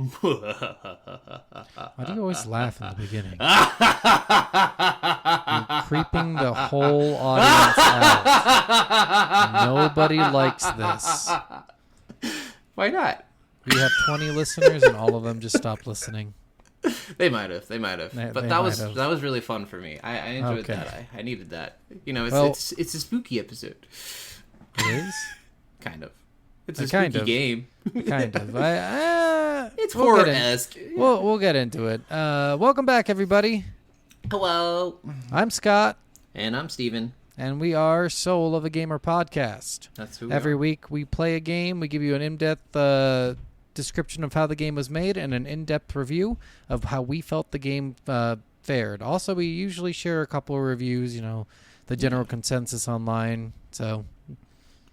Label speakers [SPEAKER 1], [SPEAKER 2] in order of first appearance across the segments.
[SPEAKER 1] Why do you always laugh in the beginning? You're creeping the whole audience out. Nobody likes this.
[SPEAKER 2] Why not?
[SPEAKER 1] We have 20 listeners and all of them just stopped listening.
[SPEAKER 2] They might have. But that was really fun for me. I enjoyed
[SPEAKER 1] Okay.
[SPEAKER 2] that. I needed that. You know, it's a spooky episode.
[SPEAKER 1] It is?
[SPEAKER 2] Kind of. It's a spooky game.
[SPEAKER 1] Kind of.
[SPEAKER 2] It's horror-esque.
[SPEAKER 1] We'll get into it. Welcome back, everybody.
[SPEAKER 2] Hello.
[SPEAKER 1] I'm Scott.
[SPEAKER 2] And I'm Steven.
[SPEAKER 1] And we are Soul of a Gamer podcast.
[SPEAKER 2] That's who we
[SPEAKER 1] Every
[SPEAKER 2] are.
[SPEAKER 1] week we play a game. We give you an in-depth description of how the game was made and an in-depth review of how we felt the game fared. Also, we usually share a couple of reviews, the general consensus online. So,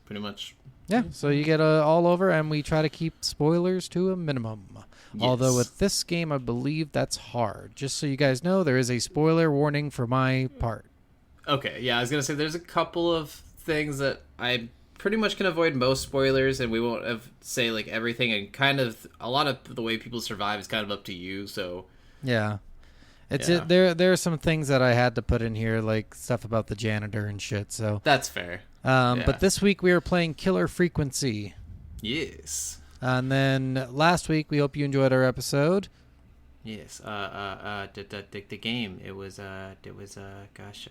[SPEAKER 2] pretty much.
[SPEAKER 1] Yeah, so you get all over, and we try to keep spoilers to a minimum. Yes. Although with this game, I believe that's hard. Just so you guys know, there is a spoiler warning for my part.
[SPEAKER 2] Okay, yeah, I was going to say there's a couple of things that I pretty much can avoid most spoilers, and we won't say like everything, and kind of a lot of the way people survive is kind of up to you, so...
[SPEAKER 1] Yeah. There are some things that I had to put in here, like stuff about the janitor and shit, so...
[SPEAKER 2] That's fair.
[SPEAKER 1] But this week we are playing Killer Frequency.
[SPEAKER 2] Yes.
[SPEAKER 1] And then last week, we hope you enjoyed our episode.
[SPEAKER 2] Yes. The game. It was gosh.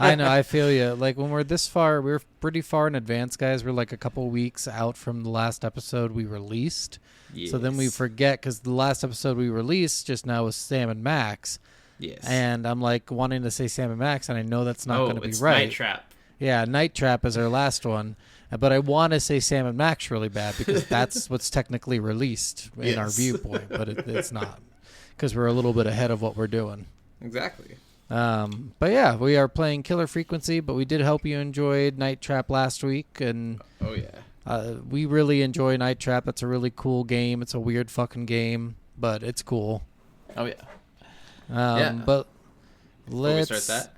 [SPEAKER 1] I know. I feel you. Like when we're this far, we're pretty far in advance, guys. We're like a couple weeks out from the last episode we released. Yes. So then we forget because the last episode we released just now was Sam and Max.
[SPEAKER 2] Yes.
[SPEAKER 1] And I'm like wanting to say Sam and Max, and I know that's not going to be right.
[SPEAKER 2] Night Trap.
[SPEAKER 1] Yeah, Night Trap is our last one. But I want to say Sam and Max really bad because that's what's technically released in our viewpoint, but it's not because we're a little bit ahead of what we're doing.
[SPEAKER 2] Exactly.
[SPEAKER 1] But yeah, we are playing Killer Frequency, but we did hope you enjoyed Night Trap last week. And
[SPEAKER 2] oh, yeah.
[SPEAKER 1] We really enjoy Night Trap. That's a really cool game. It's a weird fucking game, but it's cool.
[SPEAKER 2] Oh, yeah.
[SPEAKER 1] But
[SPEAKER 2] before we start that,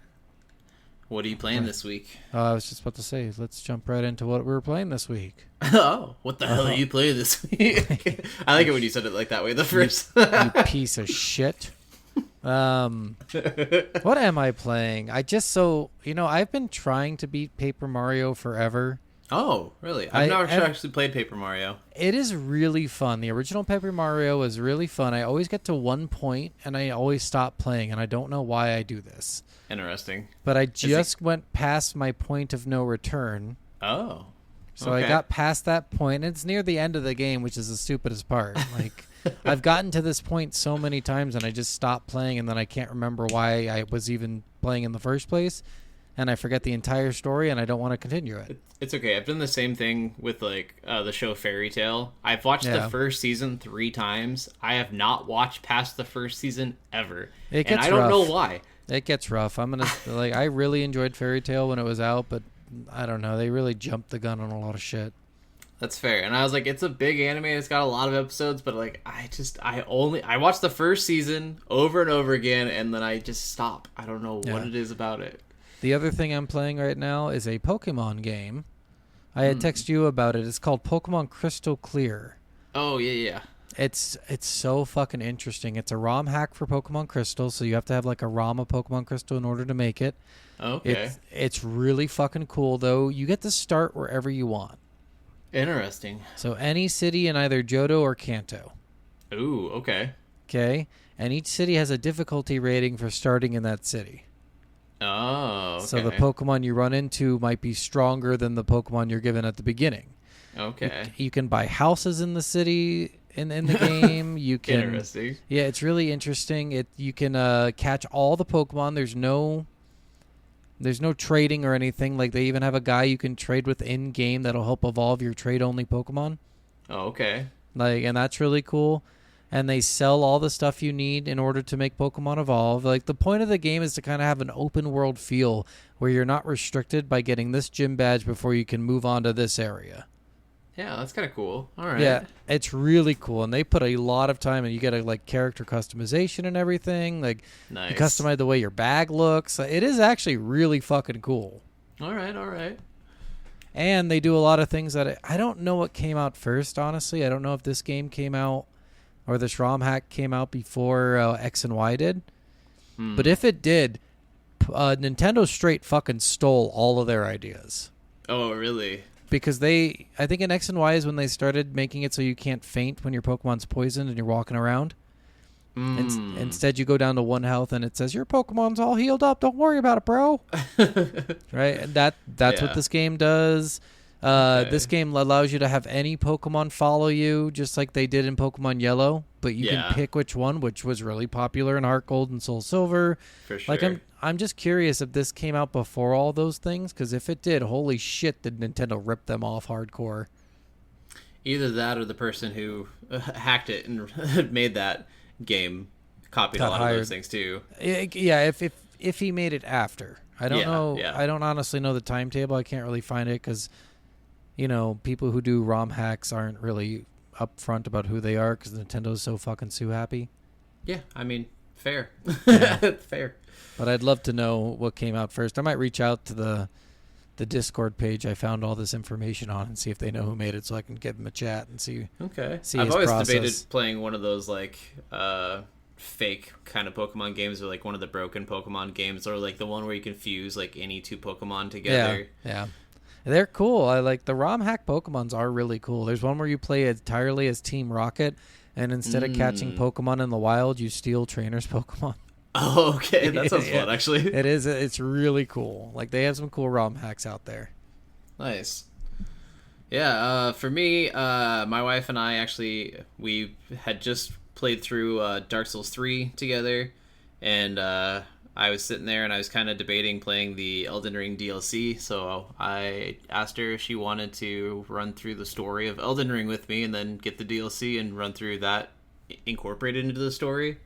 [SPEAKER 2] what are you playing this week?
[SPEAKER 1] I was just about to say, let's jump right into what we're playing this week.
[SPEAKER 2] Oh, what the hell are you playing this week? I like it when you said it like that way the first.
[SPEAKER 1] You piece of shit. What am I playing? I've been trying to beat Paper Mario forever.
[SPEAKER 2] Oh, really? I've never actually played Paper Mario.
[SPEAKER 1] It is really fun. The original Paper Mario was really fun. I always get to one point, and I always stop playing, and I don't know why I do this.
[SPEAKER 2] Interesting.
[SPEAKER 1] But I just went past my point of no return.
[SPEAKER 2] Oh.
[SPEAKER 1] So I got past that point, and it's near the end of the game, which is the stupidest part. Like, I've gotten to this point so many times, and I just stopped playing, and then I can't remember why I was even playing in the first place. And I forget the entire story, and I don't want to continue it.
[SPEAKER 2] It's okay. I've done the same thing with the show Fairy Tail. I've watched the first season 3 times. I have not watched past the first season ever.
[SPEAKER 1] It gets rough.
[SPEAKER 2] I don't know why.
[SPEAKER 1] It gets rough. I really enjoyed Fairy Tail when it was out, but I don't know. They really jumped the gun on a lot of shit.
[SPEAKER 2] That's fair. And I was like, it's a big anime. It's got a lot of episodes, but I watched the first season over and over again, and then I just stop. I don't know what it is about it.
[SPEAKER 1] The other thing I'm playing right now is a Pokemon game. I had texted you about it. It's called Pokemon Crystal Clear.
[SPEAKER 2] Oh, yeah.
[SPEAKER 1] It's so fucking interesting. It's a ROM hack for Pokemon Crystal, so you have to have like a ROM of Pokemon Crystal in order to make it.
[SPEAKER 2] Okay.
[SPEAKER 1] It's really fucking cool, though. You get to start wherever you want.
[SPEAKER 2] Interesting.
[SPEAKER 1] So any city in either Johto or Kanto.
[SPEAKER 2] Ooh, okay.
[SPEAKER 1] Okay? And each city has a difficulty rating for starting in that city.
[SPEAKER 2] Oh, okay.
[SPEAKER 1] So the Pokemon you run into might be stronger than the Pokemon you're given at the beginning.
[SPEAKER 2] Okay.
[SPEAKER 1] You can buy houses in the city in the game. You can.
[SPEAKER 2] Interesting.
[SPEAKER 1] Yeah, it's really interesting. You can catch all the Pokemon. There's no trading or anything. Like they even have a guy you can trade with in game that'll help evolve your trade only Pokemon.
[SPEAKER 2] Oh, okay.
[SPEAKER 1] And that's really cool. And they sell all the stuff you need in order to make Pokemon evolve. Like, the point of the game is to kind of have an open world feel where you're not restricted by getting this gym badge before you can move on to this area.
[SPEAKER 2] Yeah, that's kind of cool. All right.
[SPEAKER 1] Yeah, it's really cool. And they put a lot of time, and you get character customization and everything. Like,
[SPEAKER 2] nice.
[SPEAKER 1] You customize the way your bag looks. It is actually really fucking cool.
[SPEAKER 2] All right.
[SPEAKER 1] And they do a lot of things that I don't know what came out first, honestly. I don't know if this game came out or this ROM hack came out before X and Y did. But if it did, Nintendo straight fucking stole all of their ideas.
[SPEAKER 2] Oh, really?
[SPEAKER 1] Because I think in X and Y is when they started making it so you can't faint when your Pokemon's poisoned and you're walking around. Instead, you go down to 1 health and it says, your Pokemon's all healed up. Don't worry about it, bro. Right? And that's what this game does. This game allows you to have any Pokemon follow you, just like they did in Pokemon Yellow. But you can pick which one, which was really popular in Heart Gold and Soul Silver.
[SPEAKER 2] For sure.
[SPEAKER 1] Like, I'm just curious if this came out before all those things, because if it did, holy shit, did Nintendo rip them off hardcore.
[SPEAKER 2] Either that or the person who hacked it and made that game copied a lot of those things too.
[SPEAKER 1] Yeah, if he made it after. I don't know.
[SPEAKER 2] Yeah.
[SPEAKER 1] I don't honestly know the timetable. I can't really find it because, people who do ROM hacks aren't really upfront about who they are because Nintendo's so fucking sue happy.
[SPEAKER 2] Yeah, I mean, fair.
[SPEAKER 1] Yeah.
[SPEAKER 2] Fair.
[SPEAKER 1] But I'd love to know what came out first. I might reach out to the Discord page I found all this information on and see if they know who made it so I can give them a chat and see.
[SPEAKER 2] Okay.
[SPEAKER 1] See
[SPEAKER 2] I've always
[SPEAKER 1] process.
[SPEAKER 2] debated playing one of those like fake kind of Pokemon games or like one of the broken Pokemon games or like the one where you can fuse like any two Pokemon together.
[SPEAKER 1] Yeah. They're cool. I like the ROM hack Pokemons are really cool. There's one where you play entirely as Team Rocket and instead of catching Pokemon in the wild, you steal trainers' Pokemon.
[SPEAKER 2] Oh, okay. That sounds fun, actually.
[SPEAKER 1] It is. It's really cool. Like, they have some cool ROM hacks out there.
[SPEAKER 2] Nice. Yeah, for me, my wife and I we had just played through Dark Souls 3 together, and I was sitting there and I was kind of debating playing the Elden Ring DLC, so I asked her if she wanted to run through the story of Elden Ring with me and then get the DLC and run through that incorporated into the story.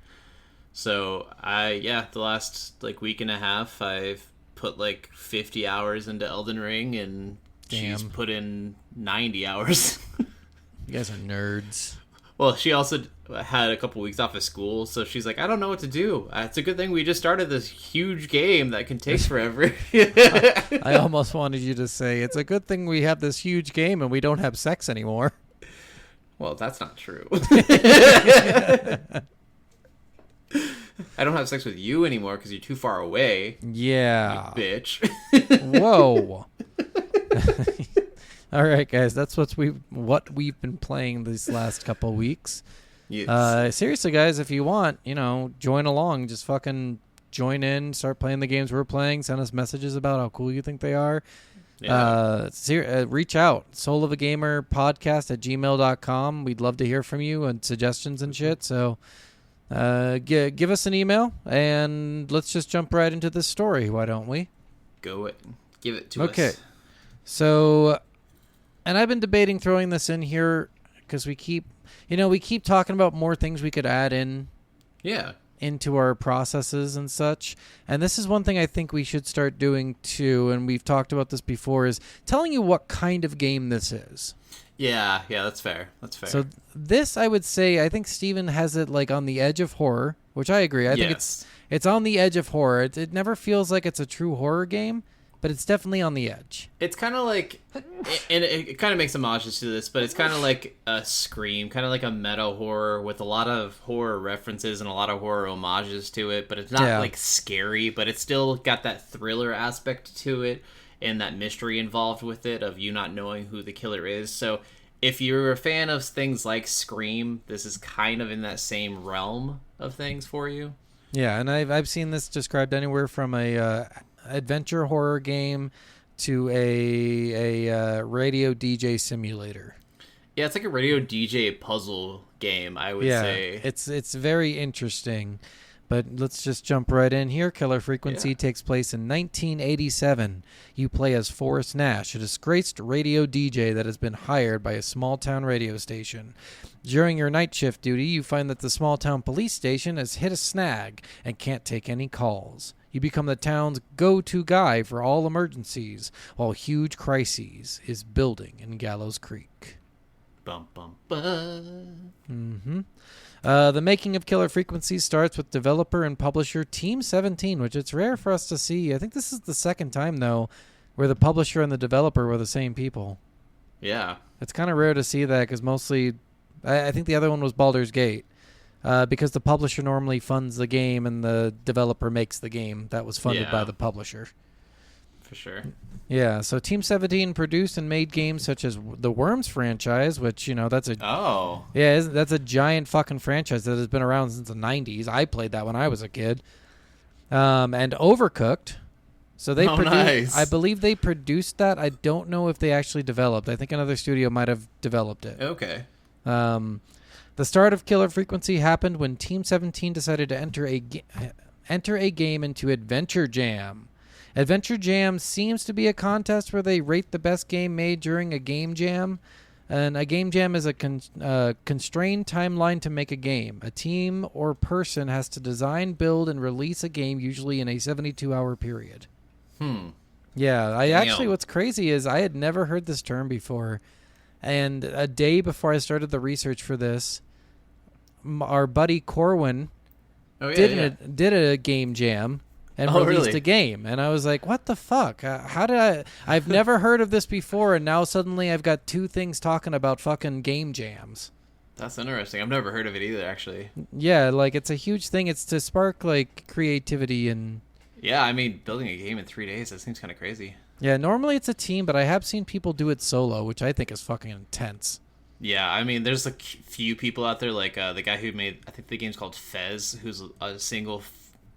[SPEAKER 2] So the last like week and a half, I've put like 50 hours into Elden Ring, and she's put in 90 hours.
[SPEAKER 1] You guys are nerds.
[SPEAKER 2] Well, she also had a couple weeks off of school, so she's like, I don't know what to do. It's a good thing we just started this huge game that can take forever.
[SPEAKER 1] I almost wanted you to say, it's a good thing we have this huge game and we don't have sex anymore.
[SPEAKER 2] Well, that's not true. I don't have sex with you anymore because you're too far away.
[SPEAKER 1] Yeah.
[SPEAKER 2] You bitch.
[SPEAKER 1] Whoa. All right, guys. That's what we've been playing these last couple weeks. Yes. Seriously, guys, if you want, join along. Just fucking join in. Start playing the games we're playing. Send us messages about how cool you think they are. Yeah. Reach out. soulofagamerpodcast@gmail.com. We'd love to hear from you and suggestions and shit. So... give us an email and let's just jump right into this story. Why don't we?
[SPEAKER 2] Go it. Give it to us.
[SPEAKER 1] Okay. So, and I've been debating throwing this in here because we keep talking about more things we could add in.
[SPEAKER 2] Yeah.
[SPEAKER 1] Into our processes and such. And this is one thing I think we should start doing too. And we've talked about this before is telling you what kind of game this is.
[SPEAKER 2] Yeah, that's fair.
[SPEAKER 1] So this, I would say, I think Steven has it like on the edge of horror, which I agree. I think it's on the edge of horror. It never feels like it's a true horror game, but it's definitely on the edge.
[SPEAKER 2] It's kind of like, and it kind of makes homages to this, but it's kind of like a Scream, kind of like a meta horror with a lot of horror references and a lot of horror homages to it, but it's not like scary, but it's still got that thriller aspect to it. And that mystery involved with it of you not knowing who the killer is. So if you're a fan of things like Scream, this is kind of in that same realm of things for you.
[SPEAKER 1] Yeah, and I've seen this described anywhere from a adventure horror game to a radio DJ simulator.
[SPEAKER 2] Yeah, it's like a radio DJ puzzle game, I would say.
[SPEAKER 1] It's very interesting. But let's just jump right in here. Killer Frequency takes place in 1987. You play as Forrest Nash, a disgraced radio DJ that has been hired by a small-town radio station. During your night shift duty, you find that the small-town police station has hit a snag and can't take any calls. You become the town's go-to guy for all emergencies, while huge crises is building in Gallows Creek.
[SPEAKER 2] Bum, bum, bum.
[SPEAKER 1] Mm-hmm. The making of Killer Frequency starts with developer and publisher Team 17, which it's rare for us to see. I think this is the second time, though, where the publisher and the developer were the same people.
[SPEAKER 2] Yeah.
[SPEAKER 1] It's kind of rare to see that because mostly, I think the other one was Baldur's Gate, because the publisher normally funds the game and the developer makes the game that was funded by the publisher.
[SPEAKER 2] For sure.
[SPEAKER 1] Yeah, so Team 17 produced and made games such as the Worms franchise, which, that's a...
[SPEAKER 2] Oh.
[SPEAKER 1] Yeah, that's a giant fucking franchise that has been around since the 90s. I played that when I was a kid. And Overcooked. So they produced...
[SPEAKER 2] Nice.
[SPEAKER 1] I believe they produced that. I don't know if they actually developed. I think another studio might have developed it.
[SPEAKER 2] Okay.
[SPEAKER 1] The start of Killer Frequency happened when Team 17 decided to enter a game into Adventure Jam. Adventure Jam seems to be a contest where they rate the best game made during a game jam. And a game jam is a constrained timeline to make a game. A team or person has to design, build, and release a game, usually in a 72-hour period. Yeah, what's crazy is I had never heard this term before. And a day before I started the research for this, our buddy Corwin did a game jam and released a game. And I was like, what the fuck? I've never heard of this before, and now suddenly I've got two things talking about fucking game jams.
[SPEAKER 2] That's interesting. I've never heard of it either, actually.
[SPEAKER 1] Yeah, like, it's a huge thing. It's to spark, like, creativity and...
[SPEAKER 2] Yeah, I mean, building a game in 3 days, that seems kind of crazy.
[SPEAKER 1] Yeah, normally it's a team, but I have seen people do it solo, which I think is fucking intense.
[SPEAKER 2] Yeah, I mean, there's a few people out there, like the guy who made, I think the game's called Fez, who's a single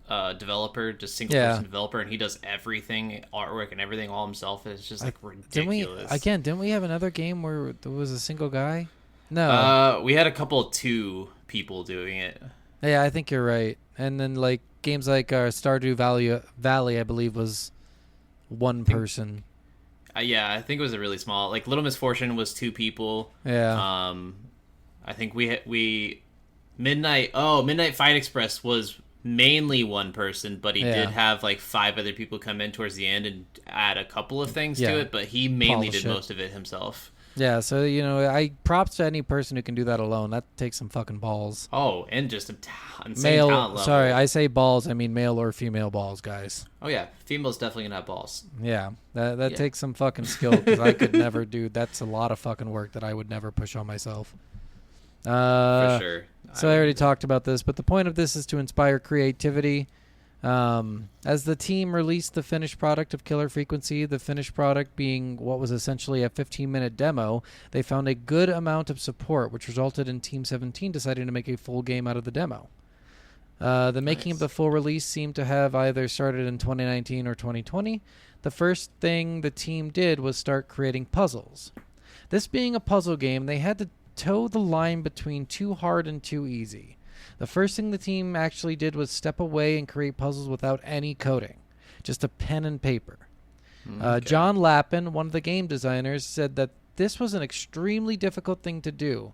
[SPEAKER 2] developer, just single-person developer, and he does everything, artwork and everything all himself. It's just, like, ridiculous. Didn't
[SPEAKER 1] we have another game where there was a single guy? No.
[SPEAKER 2] We had a couple of 2 people doing it.
[SPEAKER 1] Yeah, I think you're right. And then, like, games like Stardew Valley, I believe, was one person.
[SPEAKER 2] Yeah, I think it was a really small. Like, Little Misfortune was 2 people.
[SPEAKER 1] Yeah.
[SPEAKER 2] I think we Midnight Fight Express was mainly one person, but he did have like 5 other people come in towards the end and add a couple of things to it, but he mainly did most of it himself.
[SPEAKER 1] Yeah, so, I props to any person who can do that alone. That takes some fucking balls.
[SPEAKER 2] Oh, and just insane talent level.
[SPEAKER 1] Sorry, I say balls, I mean male or female balls, guys.
[SPEAKER 2] Oh, yeah. Females definitely gonna have balls.
[SPEAKER 1] Yeah, that takes some fucking skill, because I could never do... That's a lot of fucking work that I would never push on myself.
[SPEAKER 2] For sure.
[SPEAKER 1] So I already talked about this, but the point of this is to inspire creativity. As the team released the finished product of Killer Frequency, the finished product being what was essentially a 15-minute demo, they found a good amount of support, which resulted in Team 17 deciding to make a full game out of the demo. The making of the full release seemed to have either started in 2019 or 2020. The first thing the team did was start creating puzzles. This being a puzzle game, they had to toe the line between too hard and too easy. The first thing the team actually did was step away and create puzzles without any coding, just a pen and paper. John Lappin, one of the game designers, said that this was an extremely difficult thing to do.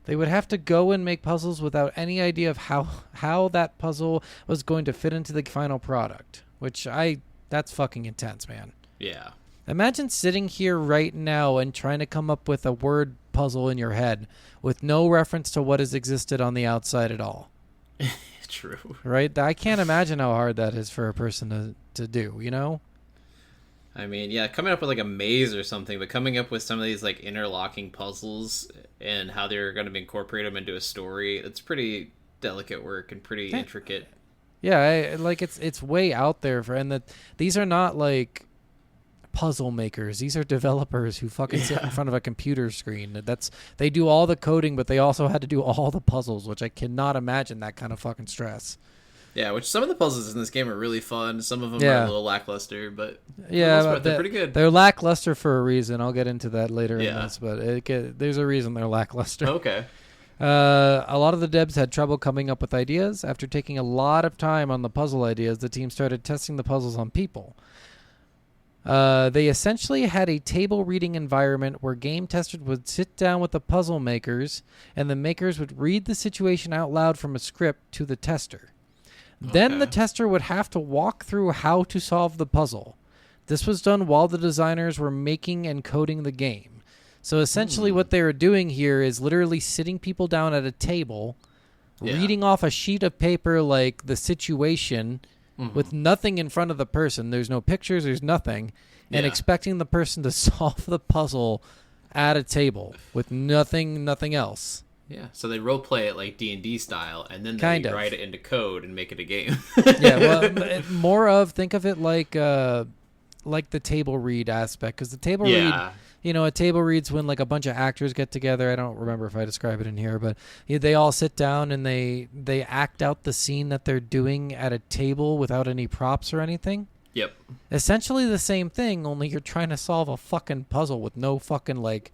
[SPEAKER 1] They would have to go and make puzzles without any idea of how that puzzle was going to fit into the final product, that's fucking intense, man.
[SPEAKER 2] Yeah.
[SPEAKER 1] Imagine sitting here right now and trying to come up with a word puzzle in your head with no reference to what has existed on the outside at all.
[SPEAKER 2] True.
[SPEAKER 1] Right? I can't imagine how hard that is for a person to do,
[SPEAKER 2] I mean, yeah, coming up with like a maze or something, but coming up with some of these like interlocking puzzles and how they're going to incorporate them into a story, it's pretty delicate work and pretty intricate.
[SPEAKER 1] Yeah, it's way out there these are not like puzzle makers. These are developers who fucking sit in front of a computer screen. They do all the coding, but they also had to do all the puzzles, which I cannot imagine that kind of fucking stress.
[SPEAKER 2] Yeah, which some of the puzzles in this game are really fun. Some of them are a little lackluster, but
[SPEAKER 1] they're
[SPEAKER 2] pretty good.
[SPEAKER 1] They're lackluster for a reason. I'll get into that later in this, but there's a reason they're lackluster.
[SPEAKER 2] Okay.
[SPEAKER 1] A lot of the devs had trouble coming up with ideas. After taking a lot of time on the puzzle ideas, the team started testing the puzzles on people. They essentially had a table reading environment where game testers would sit down with the puzzle makers, and the makers would read the situation out loud from a script to the tester. Then the tester would have to walk through how to solve the puzzle. This was done while the designers were making and coding the game. So essentially what they were doing here is literally sitting people down at a table, reading off a sheet of paper like the situation, with nothing in front of the person. There's no pictures, there's nothing, and expecting the person to solve the puzzle at a table with nothing else.
[SPEAKER 2] Yeah, so they role play it like D&D style, and then they write it into code and make it a game.
[SPEAKER 1] Think of it like the table read aspect, because the table read, a table read's when like a bunch of actors get together. I don't remember if I describe it in here, but they all sit down and they act out the scene that they're doing at a table without any props or anything.
[SPEAKER 2] Yep.
[SPEAKER 1] Essentially the same thing, only you're trying to solve a fucking puzzle with no fucking like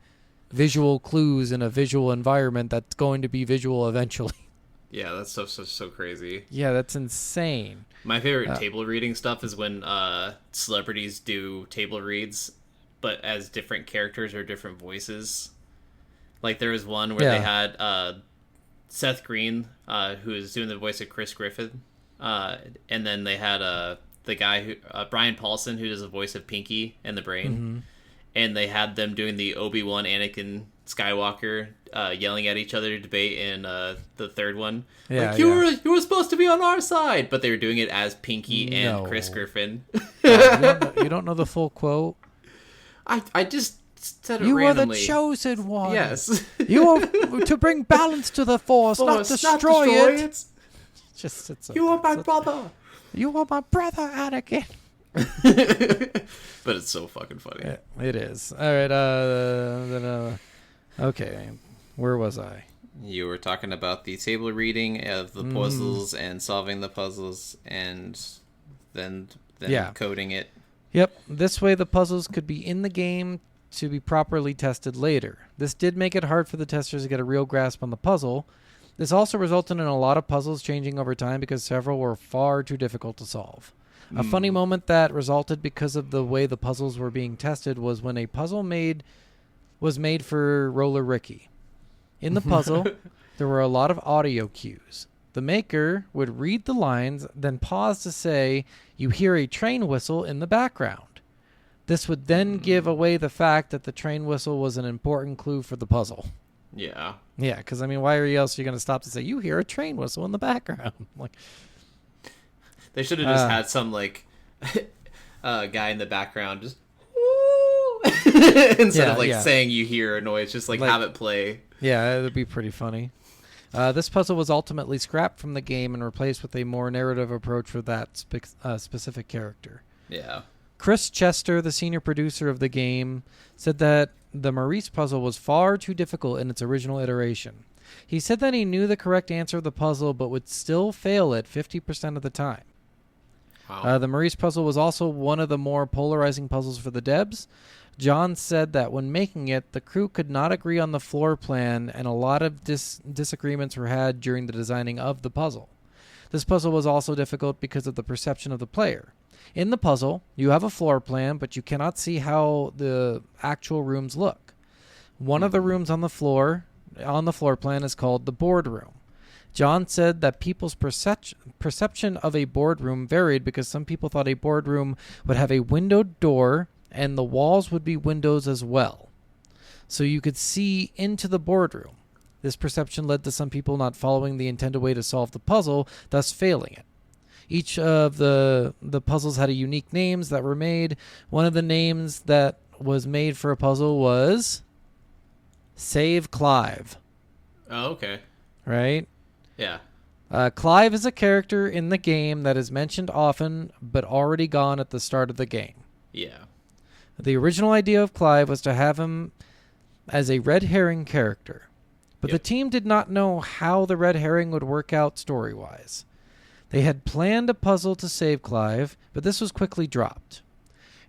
[SPEAKER 1] visual clues in a visual environment that's going to be visual eventually.
[SPEAKER 2] Yeah, that's so crazy.
[SPEAKER 1] Yeah, that's insane.
[SPEAKER 2] My favorite table reading stuff is when celebrities do table reads, but as different characters or different voices. Like there was one where they had Seth Green, who is doing the voice of Chris Griffin, and then they had the guy who Brian Paulson, who does the voice of Pinky and the Brain. Mm-hmm. And they had them doing the Obi-Wan Anakin Skywalker yelling at each other debate in the third one. Yeah, like, you were supposed to be on our side, but they were doing it as Pinky and Chris Griffin.
[SPEAKER 1] You don't know the full quote?
[SPEAKER 2] I just said it
[SPEAKER 1] randomly. You are the chosen one.
[SPEAKER 2] Yes.
[SPEAKER 1] You are to bring balance to the Force, not destroy it.
[SPEAKER 2] You are my brother.
[SPEAKER 1] You are my brother, Anakin.
[SPEAKER 2] But it's so fucking funny.
[SPEAKER 1] It is. All right. Okay. Where was I?
[SPEAKER 2] You were talking about the table reading of the puzzles and solving the puzzles, and then coding it.
[SPEAKER 1] Yep. This way, the puzzles could be in the game to be properly tested later. This did make it hard for the testers to get a real grasp on the puzzle. This also resulted in a lot of puzzles changing over time because several were far too difficult to solve. A funny moment that resulted because of the way the puzzles were being tested was when a puzzle was made for Roller Ricky. In the puzzle, there were a lot of audio cues. The maker would read the lines, then pause to say, "You hear a train whistle in the background." This would then give away the fact that the train whistle was an important clue for the puzzle.
[SPEAKER 2] Yeah.
[SPEAKER 1] Yeah, because, why are you going to stop to say, "You hear a train whistle in the background"? Like...
[SPEAKER 2] They should have just had some, like, guy in the background just, instead of, saying you hear a noise, just, like have it play.
[SPEAKER 1] Yeah, it would be pretty funny. This puzzle was ultimately scrapped from the game and replaced with a more narrative approach for that specific character.
[SPEAKER 2] Yeah.
[SPEAKER 1] Chris Chester, the senior producer of the game, said that the Maurice puzzle was far too difficult in its original iteration. He said that he knew the correct answer of the puzzle, but would still fail it 50% of the time. Wow. The Maurice puzzle was also one of the more polarizing puzzles for the devs. John said that when making it, the crew could not agree on the floor plan, and a lot of disagreements were had during the designing of the puzzle. This puzzle was also difficult because of the perception of the player. In the puzzle, you have a floor plan, but you cannot see how the actual rooms look. One of the rooms on the floor plan is called the boardroom. John said that people's perception of a boardroom varied because some people thought a boardroom would have a windowed door and the walls would be windows as well, so you could see into the boardroom. This perception led to some people not following the intended way to solve the puzzle, thus failing it. Each of the puzzles had a unique names that were made. One of the names that was made for a puzzle was Save Clive.
[SPEAKER 2] Oh, okay.
[SPEAKER 1] Right?
[SPEAKER 2] Yeah.
[SPEAKER 1] Clive is a character in the game that is mentioned often, but already gone at the start of the game.
[SPEAKER 2] Yeah.
[SPEAKER 1] The original idea of Clive was to have him as a red herring character, but the team did not know how the red herring would work out story-wise. They had planned a puzzle to save Clive, but this was quickly dropped.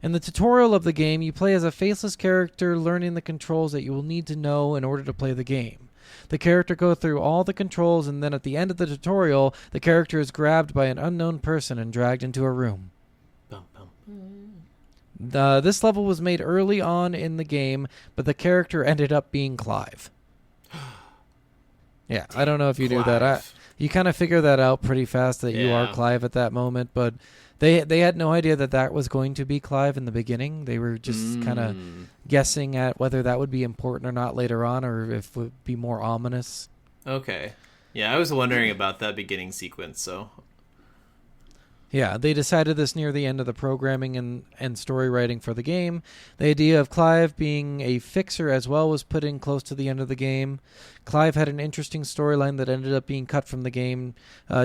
[SPEAKER 1] In the tutorial of the game, you play as a faceless character learning the controls that you will need to know in order to play the game. The character goes through all the controls, and then at the end of the tutorial, the character is grabbed by an unknown person and dragged into a room. This level was made early on in the game, but the character ended up being Clive. Yeah, I don't know if you knew that. You kind of figure that out pretty fast that you are Clive at that moment, but they had no idea that was going to be Clive in the beginning. They were just kind of guessing at whether that would be important or not later on, or if it would be more ominous.
[SPEAKER 2] Okay. Yeah, I was wondering about that beginning sequence, so...
[SPEAKER 1] Yeah, they decided this near the end of the programming and story writing for the game. The idea of Clive being a fixer as well was put in close to the end of the game. Clive had an interesting storyline that ended up being cut from the game.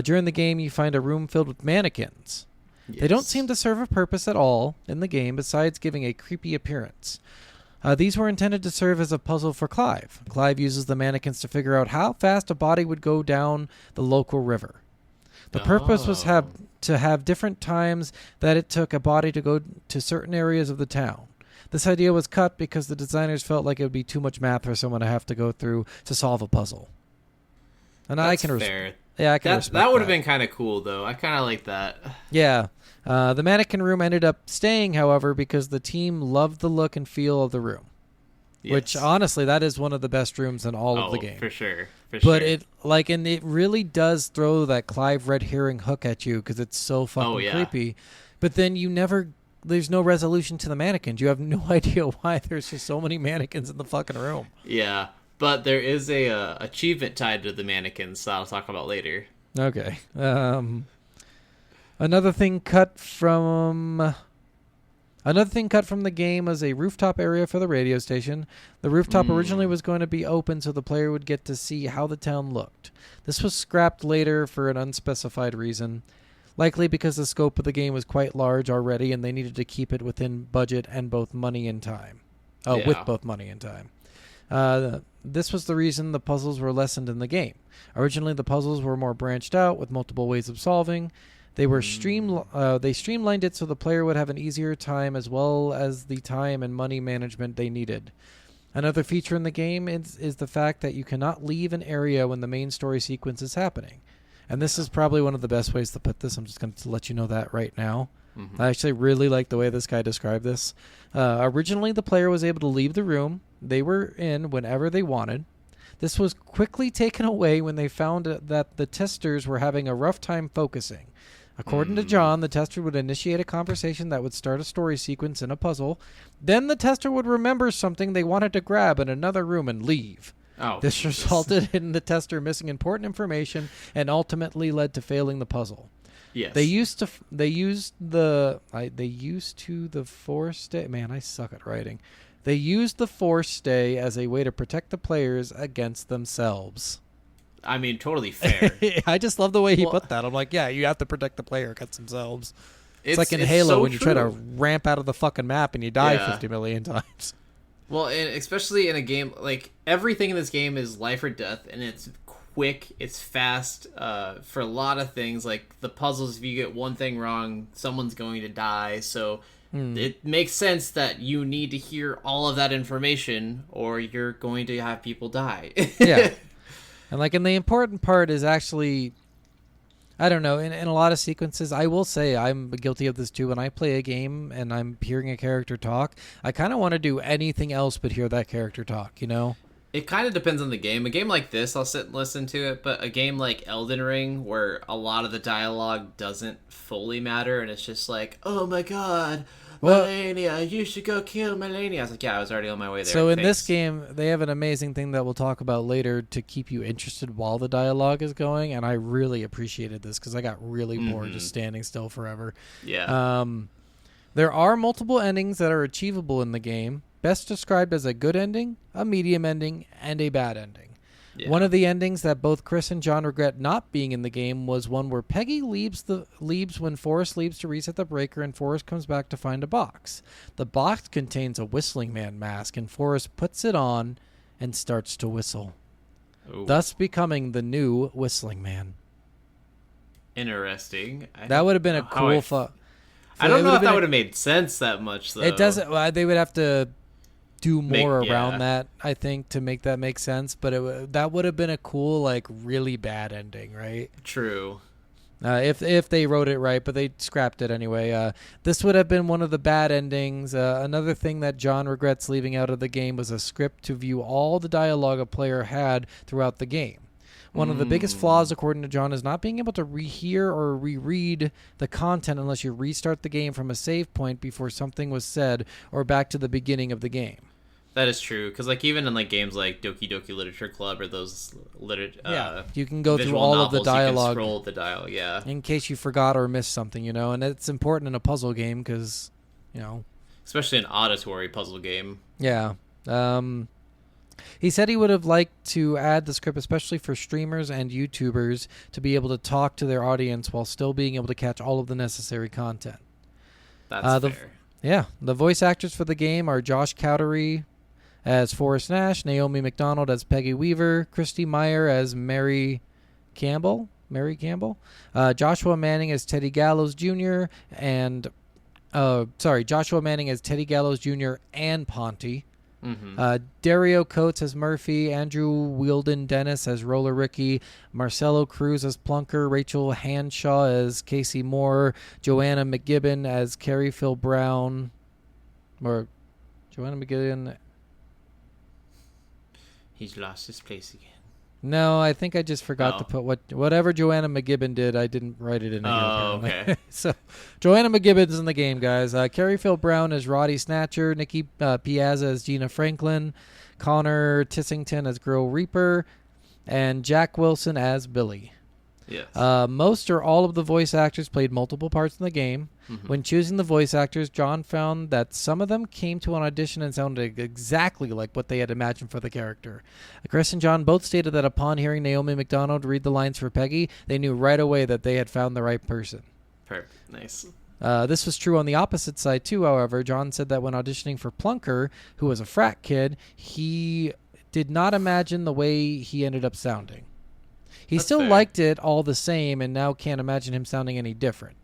[SPEAKER 1] During the game, you find a room filled with mannequins. Yes. They don't seem to serve a purpose at all in the game besides giving a creepy appearance. These were intended to serve as a puzzle for Clive. Clive uses the mannequins to figure out how fast a body would go down the local river. The purpose was to have different times that it took a body to go to certain areas of the town. This idea was cut because the designers felt like it would be too much math for someone to have to go through to solve a puzzle. And
[SPEAKER 2] That's fair.
[SPEAKER 1] Yeah, I can respect
[SPEAKER 2] that would have been kind of cool, though. I kind of like that.
[SPEAKER 1] Yeah. The mannequin room ended up staying, however, because the team loved the look and feel of the room. Yes. Which, honestly, that is one of the best rooms in all of the game.
[SPEAKER 2] For sure.
[SPEAKER 1] But it really does throw that Clive red herring hook at you because it's so fucking creepy. But then there's no resolution to the mannequins. You have no idea why there's just so many mannequins in the fucking room.
[SPEAKER 2] Yeah, but there is a achievement tied to the mannequins that I'll talk about later.
[SPEAKER 1] Okay. Another thing cut from the game was a rooftop area for the radio station. The rooftop originally was going to be open so the player would get to see how the town looked. This was scrapped later for an unspecified reason, likely because the scope of the game was quite large already and they needed to keep it within budget and both money and time. With both money and time. This was the reason the puzzles were lessened in the game. Originally, the puzzles were more branched out with multiple ways of solving. They were they streamlined it so the player would have an easier time as well as the time and money management they needed. Another feature in the game is the fact that you cannot leave an area when the main story sequence is happening. And this is probably one of the best ways to put this. I'm just going to let you know that right now. Mm-hmm. I actually really like the way this guy described this. Originally, the player was able to leave the room they were in whenever they wanted. This was quickly taken away when they found that the testers were having a rough time focusing. According to John, the tester would initiate a conversation that would start a story sequence in a puzzle. Then the tester would remember something they wanted to grab in another room and leave. This resulted in the tester missing important information and ultimately led to failing the puzzle.
[SPEAKER 2] Yes.
[SPEAKER 1] They used the force stay. Man, I suck at writing. They used the force stay as a way to protect the players against themselves.
[SPEAKER 2] I mean, totally fair.
[SPEAKER 1] I just love the way he put that. I'm like, yeah, you have to protect the player against themselves. It's like in Halo when you try to ramp out of the fucking map and you die 50 million times.
[SPEAKER 2] Well, and especially in a game, like, everything in this game is life or death, and it's quick, it's fast, for a lot of things. Like, the puzzles, if you get one thing wrong, someone's going to die, so it makes sense that you need to hear all of that information, or you're going to have people die.
[SPEAKER 1] Yeah. And and the important part is actually, I don't know, in a lot of sequences, I will say I'm guilty of this too. When I play a game and I'm hearing a character talk, I kind of want to do anything else but hear that character talk, you know?
[SPEAKER 2] It kind of depends on the game. A game like this, I'll sit and listen to it, but a game like Elden Ring, where a lot of the dialogue doesn't fully matter, and it's just like, oh my god, Melania, you should go kill Melania. I was like, yeah, I was already on my way there.
[SPEAKER 1] So in this game, they have an amazing thing that we'll talk about later to keep you interested while the dialogue is going, and I really appreciated this because I got really bored just standing still forever.
[SPEAKER 2] Yeah.
[SPEAKER 1] There are multiple endings that are achievable in the game, best described as a good ending, a medium ending, and a bad ending. Yeah. One of the endings that both Chris and John regret not being in the game was one where Peggy leaves when Forrest leaves to reset the breaker and Forrest comes back to find a box. The box contains a Whistling Man mask and Forrest puts it on and starts to whistle, thus becoming the new Whistling Man.
[SPEAKER 2] Interesting.
[SPEAKER 1] That would have been a cool thought.
[SPEAKER 2] I don't know if that would have made sense that much, though.
[SPEAKER 1] It doesn't. They would have to do more around that, I think, to make that make sense. But that would have been a cool, really bad ending, right?
[SPEAKER 2] True.
[SPEAKER 1] If they wrote it right, but they scrapped it anyway. This would have been one of the bad endings. Another thing that John regrets leaving out of the game was a script to view all the dialogue a player had throughout the game. One of the biggest flaws, according to John, is not being able to rehear or reread the content unless you restart the game from a save point before something was said or back to the beginning of the game.
[SPEAKER 2] That is true, because like even in like games like Doki Doki Literature Club or those
[SPEAKER 1] you can go through
[SPEAKER 2] visual
[SPEAKER 1] all
[SPEAKER 2] novels,
[SPEAKER 1] of the dialogue.
[SPEAKER 2] You can scroll the dial, yeah.
[SPEAKER 1] In case you forgot or missed something, and it's important in a puzzle game because,
[SPEAKER 2] especially an auditory puzzle game.
[SPEAKER 1] Yeah. He said he would have liked to add the script, especially for streamers and YouTubers, to be able to talk to their audience while still being able to catch all of the necessary content.
[SPEAKER 2] That's fair.
[SPEAKER 1] Yeah. The voice actors for the game are Josh Cowdery as Forrest Nash, Naomi McDonald as Peggy Weaver, Christy Meyer as Mary Campbell, Joshua Manning as Teddy Gallows Jr. Joshua Manning as Teddy Gallows Jr. and Ponty.
[SPEAKER 2] Mm-hmm.
[SPEAKER 1] Dario Coates as Murphy, Andrew Wielden Dennis as Roller Ricky, Marcelo Cruz as Plunker, Rachel Hanshaw as Casey Moore, Joanna McGibbon as Carrie Phil Brown, or Joanna McGibbon.
[SPEAKER 2] He's lost his place again.
[SPEAKER 1] No, I think I just forgot to put whatever Joanna McGibbon did. I didn't write it in here.
[SPEAKER 2] Oh, okay.
[SPEAKER 1] So, Joanna McGibbon's in the game, guys. Carrie Phil Brown as Roddy Snatcher, Nikki Piazza as Gina Franklin, Connor Tissington as Girl Reaper, and Jack Wilson as Billy.
[SPEAKER 2] Yes.
[SPEAKER 1] Most or all of the voice actors played multiple parts in the game. Mm-hmm. When choosing the voice actors, John found that some of them came to an audition and sounded exactly like what they had imagined for the character. Chris and John both stated that upon hearing Naomi McDonald read the lines for Peggy, they knew right away that they had found the right person.
[SPEAKER 2] Perfect. Nice.
[SPEAKER 1] This was true on the opposite side, too, however. John said that when auditioning for Plunker, who was a frat kid, he did not imagine the way he ended up sounding. He
[SPEAKER 2] That's
[SPEAKER 1] still
[SPEAKER 2] fair.
[SPEAKER 1] liked it all the same and now can't imagine him sounding any different.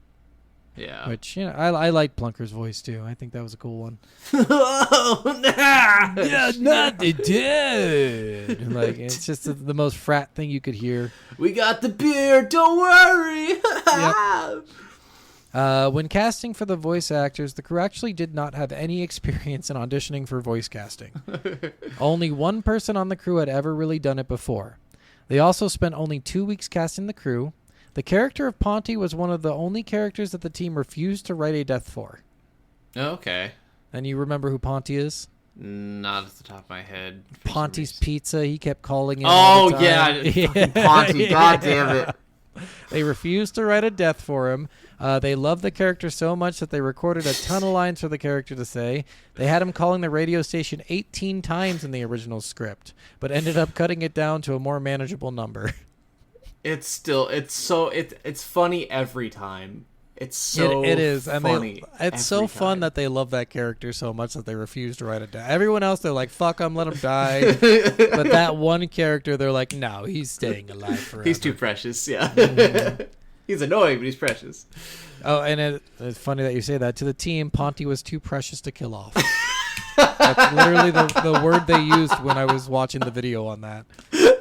[SPEAKER 2] Yeah.
[SPEAKER 1] Which, I like Plunker's voice, too. I think that was a cool one.
[SPEAKER 2] Oh, nah!
[SPEAKER 1] Yeah, not the dude. Like, it's just the most frat thing you could hear.
[SPEAKER 2] We got the beer, don't worry!
[SPEAKER 1] Yep. When casting for the voice actors, the crew actually did not have any experience in auditioning for voice casting. Only one person on the crew had ever really done it before. They also spent only 2 weeks casting the crew. The character of Ponty was one of the only characters that the team refused to write a death for.
[SPEAKER 2] Okay.
[SPEAKER 1] And you remember who Ponty is?
[SPEAKER 2] Not at the top of my head.
[SPEAKER 1] Ponty's Pizza. He kept calling in all the time.
[SPEAKER 2] Yeah. Fucking Ponty. God damn it.
[SPEAKER 1] They refused to write a death for him. They loved the character so much that they recorded a ton of lines for the character to say. They had him calling the radio station 18 times in the original script, but ended up cutting it down to a more manageable number.
[SPEAKER 2] It's funny every time. It's so
[SPEAKER 1] it is. And
[SPEAKER 2] funny.
[SPEAKER 1] It's so fun that they love that character so much that they refuse to write it down. Everyone else, they're like, fuck him, let him die. But that one character, they're like, no, he's staying alive forever.
[SPEAKER 2] He's too precious, yeah. Mm-hmm. He's annoying, but he's precious.
[SPEAKER 1] Oh, and it's funny that you say that. To the team, Ponty was too precious to kill off. That's literally the word they used when I was watching the video on that.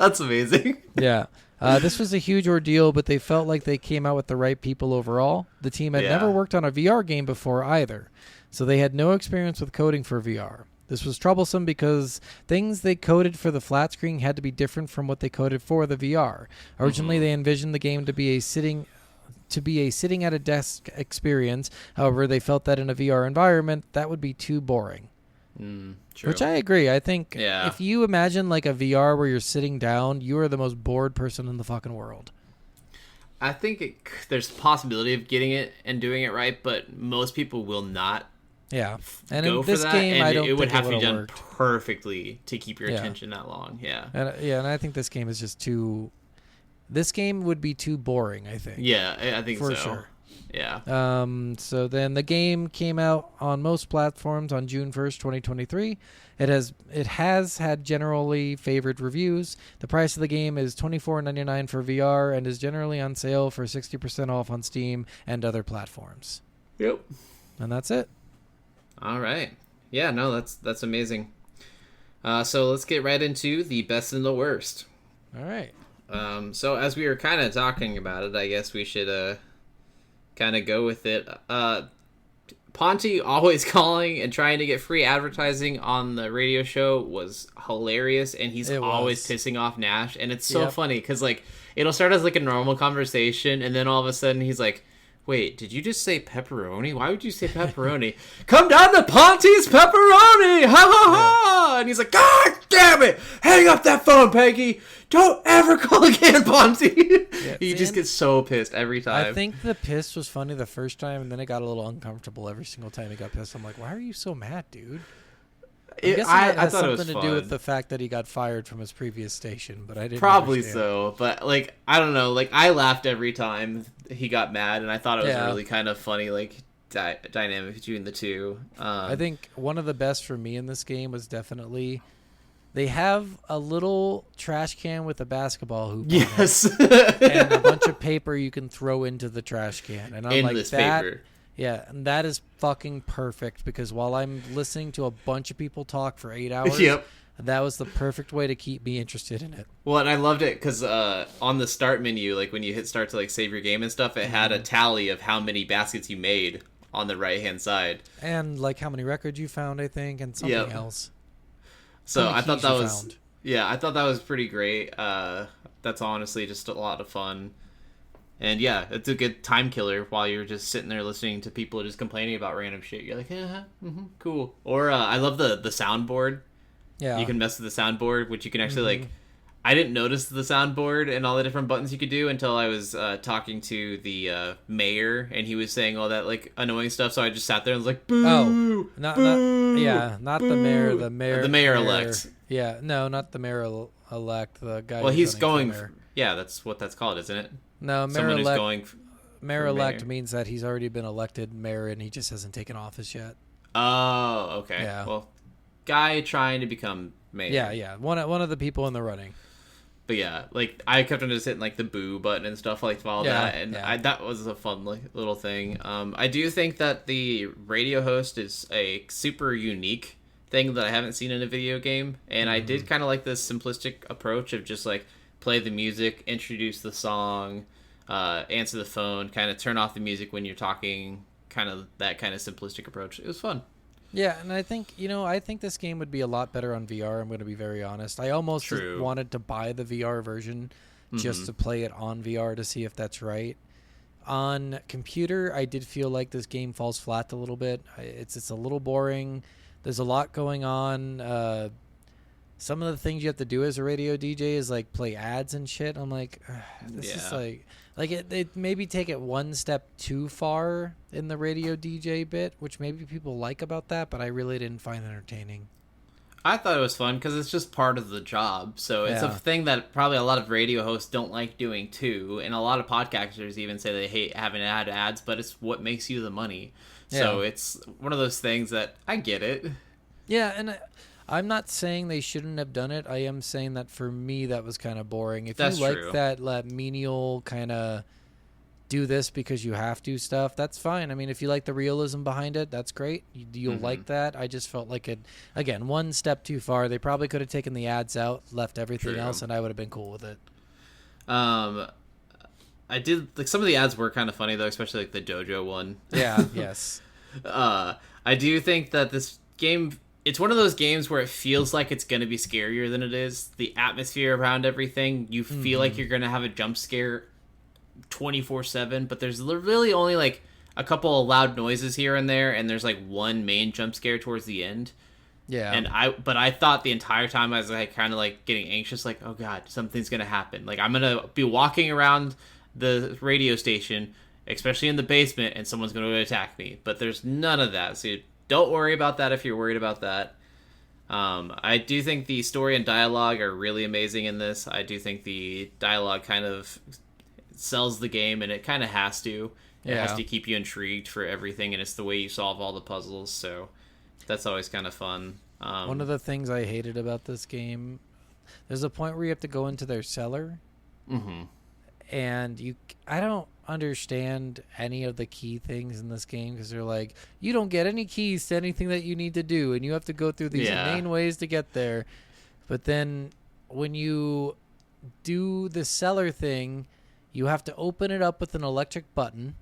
[SPEAKER 2] That's amazing.
[SPEAKER 1] Yeah. This was a huge ordeal, but they felt like they came out with the right people overall. The team had never worked on a VR game before either, so they had no experience with coding for VR. This was troublesome because things they coded for the flat screen had to be different from what they coded for the VR. Originally, they envisioned the game to be a sitting at a desk experience. However, they felt that in a VR environment, that would be too boring.
[SPEAKER 2] True.
[SPEAKER 1] Which I agree. I think if you imagine like a VR where you're sitting down, you are the most bored person in the fucking world.
[SPEAKER 2] I think there's a possibility of getting it and doing it right, but most people will not.
[SPEAKER 1] Yeah, and
[SPEAKER 2] go
[SPEAKER 1] in this
[SPEAKER 2] for that,
[SPEAKER 1] game,
[SPEAKER 2] and
[SPEAKER 1] I don't
[SPEAKER 2] it would
[SPEAKER 1] think
[SPEAKER 2] have to be done
[SPEAKER 1] worked
[SPEAKER 2] perfectly to keep your attention that long. Yeah,
[SPEAKER 1] and I think this game is just too. This game would be too boring. I think.
[SPEAKER 2] Yeah, I think
[SPEAKER 1] for
[SPEAKER 2] so.
[SPEAKER 1] Sure.
[SPEAKER 2] Yeah.
[SPEAKER 1] So then the game came out on most platforms on June 1st, 2023. It has had generally favored reviews. The price of the game is $24.99 for VR and is generally on sale for 60% off on Steam and other platforms.
[SPEAKER 2] Yep.
[SPEAKER 1] And that's it.
[SPEAKER 2] All right. Yeah, no, that's amazing. So let's get right into the best and the worst.
[SPEAKER 1] All right.
[SPEAKER 2] So as we were kind of talking about it, I guess we should kind of go with it. Ponty always calling and trying to get free advertising on the radio show was hilarious, and he's always pissing off Nash, and it's so funny because like it'll start as like a normal conversation, and then all of a sudden he's like, wait, did you just say pepperoni? Why would you say pepperoni? Come down to Ponty's pepperoni! Ha ha ha! And he's like, God damn it! Hang up that phone, Peggy! Don't ever call again, Ponty!
[SPEAKER 1] Yeah,
[SPEAKER 2] He just gets so pissed every time.
[SPEAKER 1] I think the piss was funny the first time, and then it got a little uncomfortable every single time he got pissed. I'm like, why are you so mad, dude? I
[SPEAKER 2] thought it was
[SPEAKER 1] something to
[SPEAKER 2] fun.
[SPEAKER 1] do with the fact that he got fired from his previous station, but I didn't
[SPEAKER 2] Probably
[SPEAKER 1] understand.
[SPEAKER 2] so, but like I don't know, like I laughed every time he got mad, and I thought it was
[SPEAKER 1] Yeah.
[SPEAKER 2] really kind of funny, like dynamic between the two.
[SPEAKER 1] I think one of the best for me in this game was definitely they have a little trash can with a basketball hoop
[SPEAKER 2] yes,
[SPEAKER 1] on it, and a bunch of paper you can throw into the trash can, and I'm
[SPEAKER 2] endless
[SPEAKER 1] like that.
[SPEAKER 2] paper.
[SPEAKER 1] Yeah, and that is fucking perfect because while I'm listening to a bunch of people talk for 8 hours,
[SPEAKER 2] Yep.
[SPEAKER 1] that was the perfect way to keep me interested in it.
[SPEAKER 2] Well, and I loved it because on the start menu, like when you hit start to like save your game and stuff, it had a tally of how many baskets you made on the right hand side,
[SPEAKER 1] And like how many records you found, I think, and something
[SPEAKER 2] Yep.
[SPEAKER 1] else.
[SPEAKER 2] So
[SPEAKER 1] How many
[SPEAKER 2] I thought
[SPEAKER 1] keys
[SPEAKER 2] that
[SPEAKER 1] you
[SPEAKER 2] was
[SPEAKER 1] found.
[SPEAKER 2] yeah, I thought that was pretty great. That's honestly just a lot of fun. And yeah, it's a good time killer while you're just sitting there listening to people just complaining about random shit. You're like, yeah, cool. Or I love the soundboard.
[SPEAKER 1] Yeah.
[SPEAKER 2] You can mess with the soundboard, which you can actually like. I didn't notice the soundboard and all the different buttons you could do until I was talking to the mayor, and he was saying all that like annoying stuff. So I just sat there and was like, boo.
[SPEAKER 1] Oh, not the mayor, the mayor
[SPEAKER 2] elect.
[SPEAKER 1] Yeah, no, not the mayor elect, the guy.
[SPEAKER 2] Well,
[SPEAKER 1] who's
[SPEAKER 2] he's
[SPEAKER 1] running
[SPEAKER 2] going.
[SPEAKER 1] for mayor.
[SPEAKER 2] Yeah, that's what that's called, isn't it?
[SPEAKER 1] No, mayor
[SPEAKER 2] Someone who's
[SPEAKER 1] elect.
[SPEAKER 2] going.
[SPEAKER 1] Mayor
[SPEAKER 2] for
[SPEAKER 1] elect
[SPEAKER 2] mayor.
[SPEAKER 1] means that he's already been elected mayor and he just hasn't taken office yet.
[SPEAKER 2] Oh, okay.
[SPEAKER 1] Yeah.
[SPEAKER 2] Well, guy trying to become mayor.
[SPEAKER 1] Yeah. One of the people in the running.
[SPEAKER 2] But yeah, like I kept on just hitting like the boo button and stuff like all
[SPEAKER 1] Yeah,
[SPEAKER 2] that, and
[SPEAKER 1] yeah.
[SPEAKER 2] that was a fun like, little thing. I do think that the radio host is a super unique thing that I haven't seen in a video game, and I did kind of like this simplistic approach of just like play the music, introduce the song, answer the phone, kind of turn off the music when you're talking, kind of that kind of simplistic approach. It was fun.
[SPEAKER 1] Yeah, and I think this game would be a lot better on VR. I'm going to be very honest. I almost just
[SPEAKER 2] True.
[SPEAKER 1] wanted to buy the VR version just to play it on VR to see if that's right. On computer, I did feel like this game falls flat a little bit. It's a little boring. There's a lot going on. Some of the things you have to do as a radio DJ is like play ads and shit. I'm like, this is like it maybe take it one step too far in the radio DJ bit, which maybe people like about that, but I really didn't find entertaining.
[SPEAKER 2] I thought it was fun because it's just part of the job. So it's a
[SPEAKER 1] Yeah.
[SPEAKER 2] thing that probably a lot of radio hosts don't like doing too. And a lot of podcasters even say they hate having to add ads, but it's what makes you the money. So
[SPEAKER 1] Yeah.
[SPEAKER 2] it's one of those things that I get it.
[SPEAKER 1] Yeah, and I'm not saying they shouldn't have done it. I am saying that for me, that was kind of boring. If
[SPEAKER 2] That's
[SPEAKER 1] you like
[SPEAKER 2] true.
[SPEAKER 1] that menial kind of do this because you have to stuff, that's fine. I mean, if you like the realism behind it, that's great. You'll like that. I just felt like it, again, one step too far. They probably could have taken the ads out, left everything
[SPEAKER 2] True.
[SPEAKER 1] else, and I would have been cool with it.
[SPEAKER 2] I did like some of the ads were kind of funny though, especially like the dojo one.
[SPEAKER 1] Yeah, yes.
[SPEAKER 2] I do think that this game, it's one of those games where it feels like it's going to be scarier than it is. The atmosphere around everything, you feel like you're going to have a jump scare 24/7, but there's really only like a couple of loud noises here and there, and there's like one main jump scare towards the end.
[SPEAKER 1] Yeah.
[SPEAKER 2] And I thought the entire time I was like kind of like getting anxious, like, oh god, something's gonna happen. Like I'm gonna be walking around the radio station, especially in the basement, and someone's gonna attack me. But there's none of that, so don't worry about that if you're worried about that. I do think the story and dialogue are really amazing in this. I do think the dialogue kind of sells the game, and it kind of has to. It has to keep you intrigued for everything, and it's the way you solve all the puzzles, so that's always kind of fun.
[SPEAKER 1] One of the things I hated about this game, there's a point where you have to go into their cellar, and I don't understand any of the key things in this game because they're like, you don't get any keys to anything that you need to do, and you have to go through these inane ways to get there. But then when you do the cellar thing, you have to open it up with an electric button.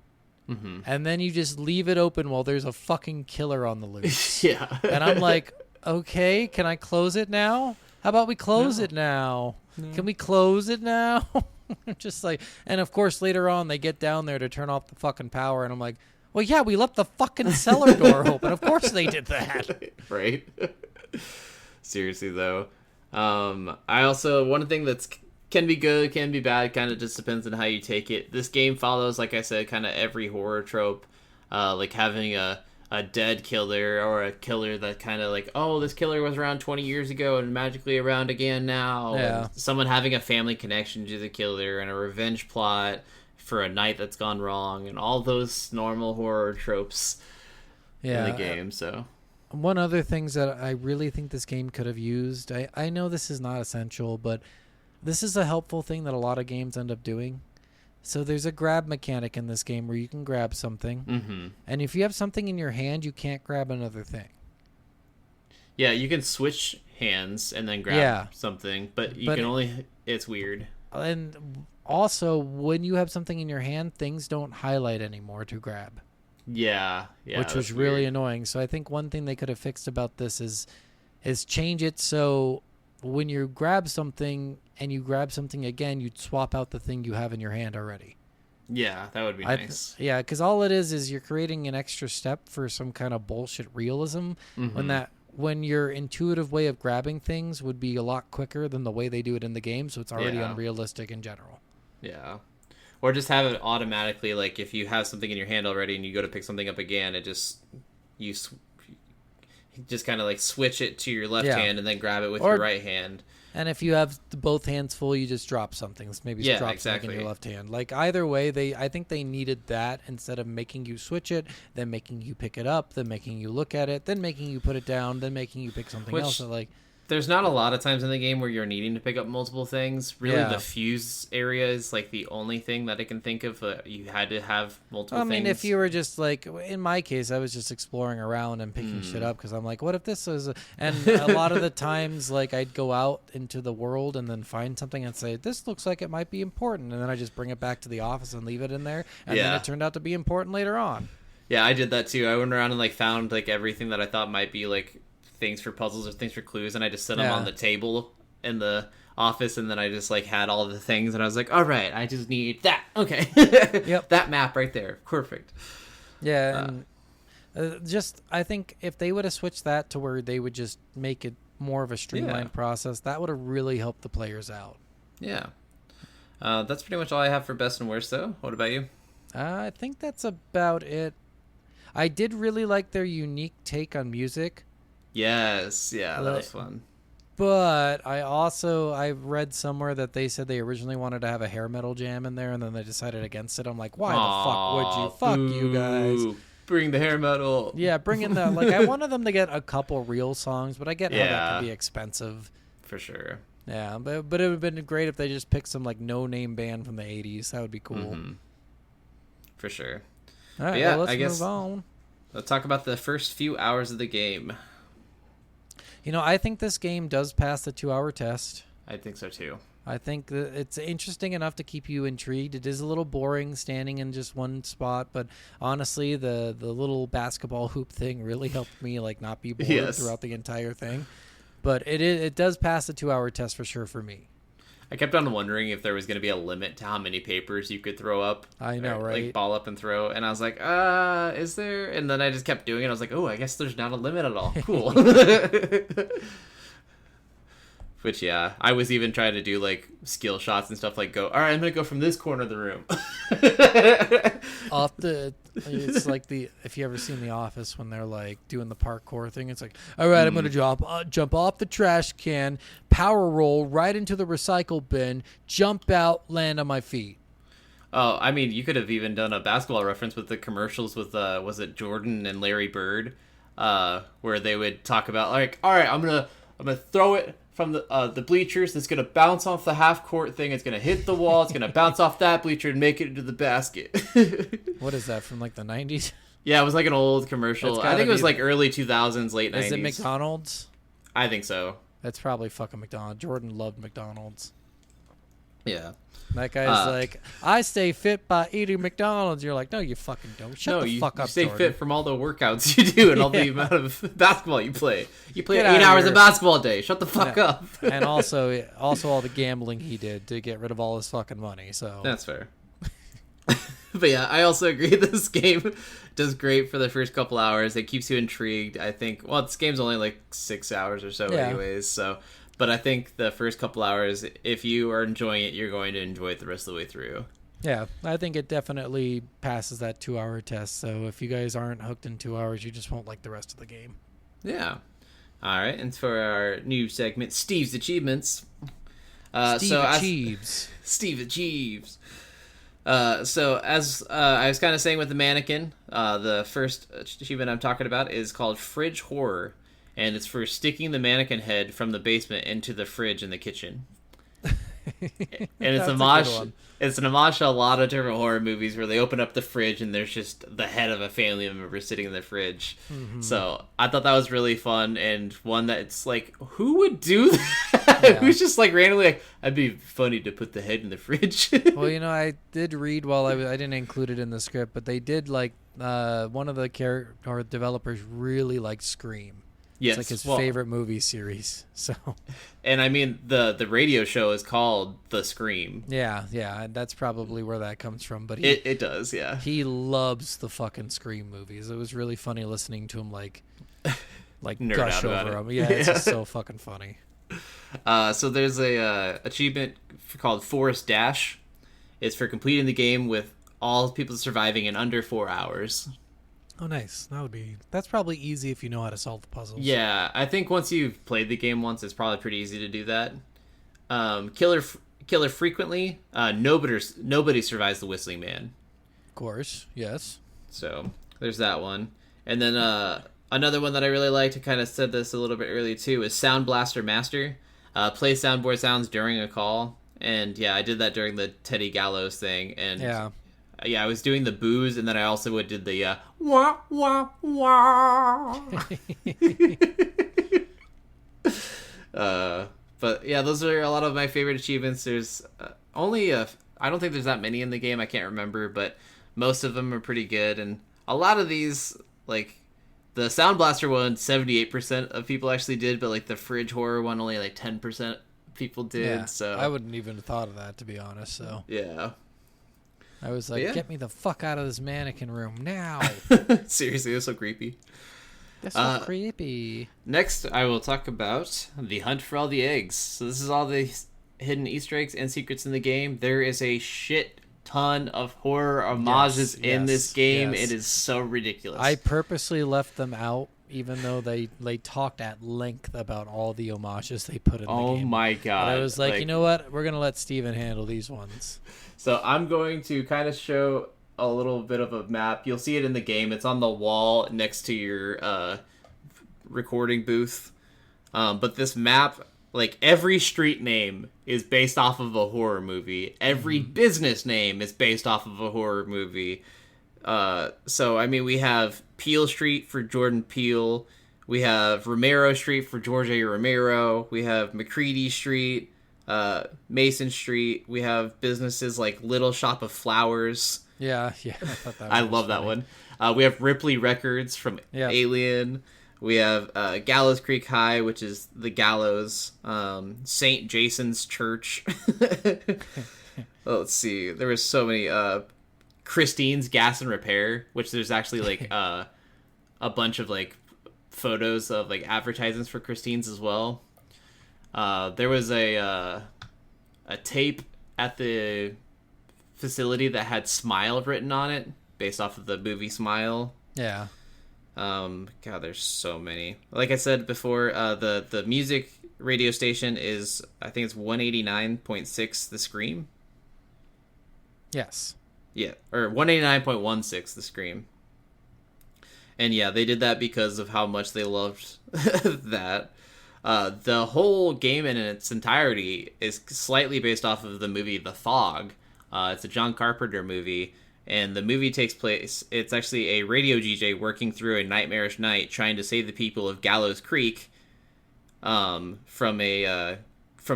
[SPEAKER 1] And then you just leave it open while there's a fucking killer on the loose.
[SPEAKER 2] Yeah.
[SPEAKER 1] And I'm like, okay, can I close it now? How about we close it now? Can we close it now? Just like, and of course later on they get down there to turn off the fucking power, and I'm like, well, yeah, we left the fucking cellar door open. Of course they did that.
[SPEAKER 2] Right. Seriously though, I also, one thing that's can be good, can be bad, kind of just depends on how you take it. This game follows, like I said, kind of every horror trope, like having a dead killer, or a killer that kind of like, oh, this killer was around 20 years ago and magically around again now.
[SPEAKER 1] Yeah.
[SPEAKER 2] And someone having a family connection to the killer, and a revenge plot for a night that's gone wrong, and all those normal horror tropes in the game. So
[SPEAKER 1] one other things that I really think this game could have used, I know this is not essential, but this is a helpful thing that a lot of games end up doing. So there's a grab mechanic in this game where you can grab something, and if you have something in your hand, you can't grab another thing.
[SPEAKER 2] Yeah, you can switch hands and then grab something, but you can only... It's weird.
[SPEAKER 1] And also, when you have something in your hand, things don't highlight anymore to grab.
[SPEAKER 2] Yeah,
[SPEAKER 1] which was really annoying. So I think one thing they could have fixed about this is change it so when you grab something and you grab something again, you'd swap out the thing you have in your hand already.
[SPEAKER 2] Yeah, that would be nice.
[SPEAKER 1] Yeah, because all it is you're creating an extra step for some kind of bullshit realism when your intuitive way of grabbing things would be a lot quicker than the way they do it in the game, so it's already unrealistic in general.
[SPEAKER 2] Yeah. Or just have it automatically, like if you have something in your hand already and you go to pick something up again, it just you just kind of like switch it to your left hand and then grab it with your right hand.
[SPEAKER 1] And if you have both hands full, you just drop something. Maybe drop something in your left hand. Like either way, I think they needed that instead of making you switch it, then making you pick it up, then making you look at it, then making you put it down, then making you pick something else. So like,
[SPEAKER 2] there's not a lot of times in the game where you're needing to pick up multiple things. Really, the fuse area is like the only thing that I can think of. You had to have multiple things.
[SPEAKER 1] I mean, if you were just like, in my case, I was just exploring around and picking shit up because I'm like, what if this is... And a lot of the times, like, I'd go out into the world and then find something and say, this looks like it might be important. And then I just bring it back to the office and leave it in there. And then it turned out to be important later on. Yeah,
[SPEAKER 2] I did that too. I went around and like found like everything that I thought might be like things for puzzles or things for clues, and I just set them on the table in the office, and then I just like had all the things, and I was like, all right, I just need that. Okay. That map right there. Perfect.
[SPEAKER 1] Yeah. Just, I think if they would have switched that to where they would just make it more of a streamlined process, that would have really helped the players out.
[SPEAKER 2] Yeah. That's pretty much all I have for best and worst, though. What about you?
[SPEAKER 1] I think that's about it. I did really like their unique take on music.
[SPEAKER 2] Yes, that was fun.
[SPEAKER 1] But I read somewhere that they said they originally wanted to have a hair metal jam in there, and then they decided against it. I'm like, why the fuck would you? Fuck you guys.
[SPEAKER 2] Bring the hair metal.
[SPEAKER 1] Yeah, bring in the... Like, I wanted them to get a couple real songs, but I get how that can be expensive.
[SPEAKER 2] For sure.
[SPEAKER 1] Yeah, but it would have been great if they just picked some, like, no-name band from the 80s. That would be cool.
[SPEAKER 2] For sure.
[SPEAKER 1] All right, well, let's move on.
[SPEAKER 2] Let's talk about the first few hours of the game.
[SPEAKER 1] You know, I think this game does pass the 2-hour test.
[SPEAKER 2] I think so, too.
[SPEAKER 1] I think that it's interesting enough to keep you intrigued. It is a little boring standing in just one spot, but honestly, the little basketball hoop thing really helped me like not be bored throughout the entire thing. But it does pass the 2-hour test for sure for me.
[SPEAKER 2] I kept on wondering if there was going to be a limit to how many papers you could throw up.
[SPEAKER 1] I know, right?
[SPEAKER 2] Like ball up and throw. And I was like, is there? And then I just kept doing it. I was like, oh, I guess there's not a limit at all. Cool. Which, I was even trying to do like skill shots and stuff, like go, all right, I'm going to go from this corner of the room.
[SPEAKER 1] It's like if you ever seen The Office when they're like doing the parkour thing, it's like, all right, I'm going to jump off the trash can, power roll right into the recycle bin, jump out, land on my feet.
[SPEAKER 2] Oh, I mean, you could have even done a basketball reference with the commercials with, was it Jordan and Larry Bird, where they would talk about like, all right, I'm going to throw it from the bleachers. It's going to bounce off the half-court thing. It's going to hit the wall. It's going to bounce off that bleacher and make it into the basket.
[SPEAKER 1] What is that, from like the 90s?
[SPEAKER 2] Yeah, it was like an old commercial. I think it was like early 2000s, late 90s.
[SPEAKER 1] Is it McDonald's?
[SPEAKER 2] I think so.
[SPEAKER 1] That's probably fucking McDonald's. Jordan loved McDonald's.
[SPEAKER 2] Yeah.
[SPEAKER 1] That guy's like, I stay fit by eating McDonald's. You're like, no, you fucking don't. Shut the fuck up,
[SPEAKER 2] you stay
[SPEAKER 1] Jordan.
[SPEAKER 2] fit from all the workouts you do and all the amount of basketball you play. You play
[SPEAKER 1] Get
[SPEAKER 2] 8
[SPEAKER 1] outta
[SPEAKER 2] hours
[SPEAKER 1] here.
[SPEAKER 2] of basketball a day. Shut the fuck up.
[SPEAKER 1] And also all the gambling he did to get rid of all his fucking money. So
[SPEAKER 2] That's fair. But yeah, I also agree this game does great for the first couple hours. It keeps you intrigued. I think, well, this game's only like 6 hours or so anyways, so... But I think the first couple hours, if you are enjoying it, you're going to enjoy it the rest of the way through.
[SPEAKER 1] Yeah, I think it definitely passes that 2-hour test. So if you guys aren't hooked in 2 hours, you just won't like the rest of the game.
[SPEAKER 2] Yeah. All right, and for our new segment, Steve's Achievements.
[SPEAKER 1] Steve Achieves.
[SPEAKER 2] Steve Achieves. So as I was kind of saying with the mannequin, the first achievement I'm talking about is called Fridge Horror. And it's for sticking the mannequin head from the basement into the fridge in the kitchen. And it's it's an homage to a lot of different horror movies where they open up the fridge and there's just the head of a family member sitting in the fridge. Mm-hmm. So I thought that was really fun, and one that it's like, who would do that? Yeah. Who's just like randomly like, it'd be funny to put the head in the fridge.
[SPEAKER 1] Well, I did read while I didn't include it in the script, but they did like one of the character developers really liked Scream.
[SPEAKER 2] Yes,
[SPEAKER 1] it's like his favorite movie series. So,
[SPEAKER 2] and I mean the radio show is called The Scream.
[SPEAKER 1] Yeah, that's probably where that comes from. But
[SPEAKER 2] it does, yeah.
[SPEAKER 1] He loves the fucking Scream movies. It was really funny listening to him like
[SPEAKER 2] nerd
[SPEAKER 1] gush
[SPEAKER 2] out about
[SPEAKER 1] over them. Yeah, it's just so fucking funny.
[SPEAKER 2] So there's a achievement called Forest Dash. It's for completing the game with all people surviving in under 4 hours.
[SPEAKER 1] Oh, nice. That's probably easy if you know how to solve the puzzles.
[SPEAKER 2] Yeah, I think once you've played the game once, it's probably pretty easy to do that. Killer frequently. Nobody survives the Whistling Man.
[SPEAKER 1] Of course, yes.
[SPEAKER 2] So there's that one, and then another one that I really liked. I kind of said this a little bit earlier too. Is Sound Blaster Master. Play soundboard sounds during a call, and yeah, I did that during the Teddy Gallows thing, and yeah, I was doing the boos, and then I also did the wah wah wah. But yeah, those are a lot of my favorite achievements. There's I don't think there's that many in the game. I can't remember, but most of them are pretty good, and a lot of these, like the Sound Blaster one, 78% of people actually did, but like the Fridge Horror one, only like 10% people did.
[SPEAKER 1] Yeah,
[SPEAKER 2] so
[SPEAKER 1] I wouldn't even have thought of that, to be honest. So
[SPEAKER 2] yeah.
[SPEAKER 1] I was like, get me the fuck out of this mannequin room now.
[SPEAKER 2] Seriously, that's so creepy.
[SPEAKER 1] That's so creepy.
[SPEAKER 2] Next, I will talk about the hunt for all the eggs. So this is all the hidden Easter eggs and secrets in the game. There is a shit ton of horror homages in this game. Yes. It is so ridiculous.
[SPEAKER 1] I purposely left them out, even though they talked at length about all the homages they put in the game.
[SPEAKER 2] Oh my god.
[SPEAKER 1] But I was like, you know what? We're going to let Steven handle these ones.
[SPEAKER 2] So I'm going to kind of show a little bit of a map. You'll see it in the game. It's on the wall next to your recording booth. But this map, like every street name is based off of a horror movie. Every business name is based off of a horror movie. So, I mean, we have Peele Street for Jordan Peele. We have Romero Street for George A. Romero. We have McCready Street, Mason Street. We have businesses like Little Shop of Flowers.
[SPEAKER 1] Yeah.
[SPEAKER 2] I love that one. We have Ripley Records from Alien. We have Gallows Creek High, which is the Gallows. St. Jason's Church. Let's see. There was so many. Christine's Gas and Repair, which there's actually like a bunch of like photos of like advertisements for Christine's as well. There was a tape at the facility that had Smile written on it based off of the movie Smile.
[SPEAKER 1] Yeah.
[SPEAKER 2] God, there's so many. Like I said before, the music radio station is, I think it's 189.6 The Scream.
[SPEAKER 1] Yes.
[SPEAKER 2] Yeah, or 189.16 The Scream. And yeah, they did that because of how much they loved that. The whole game in its entirety is slightly based off of the movie The Fog. It's a John Carpenter movie, and the movie takes place, it's actually a radio DJ working through a nightmarish night trying to save the people of Gallows Creek from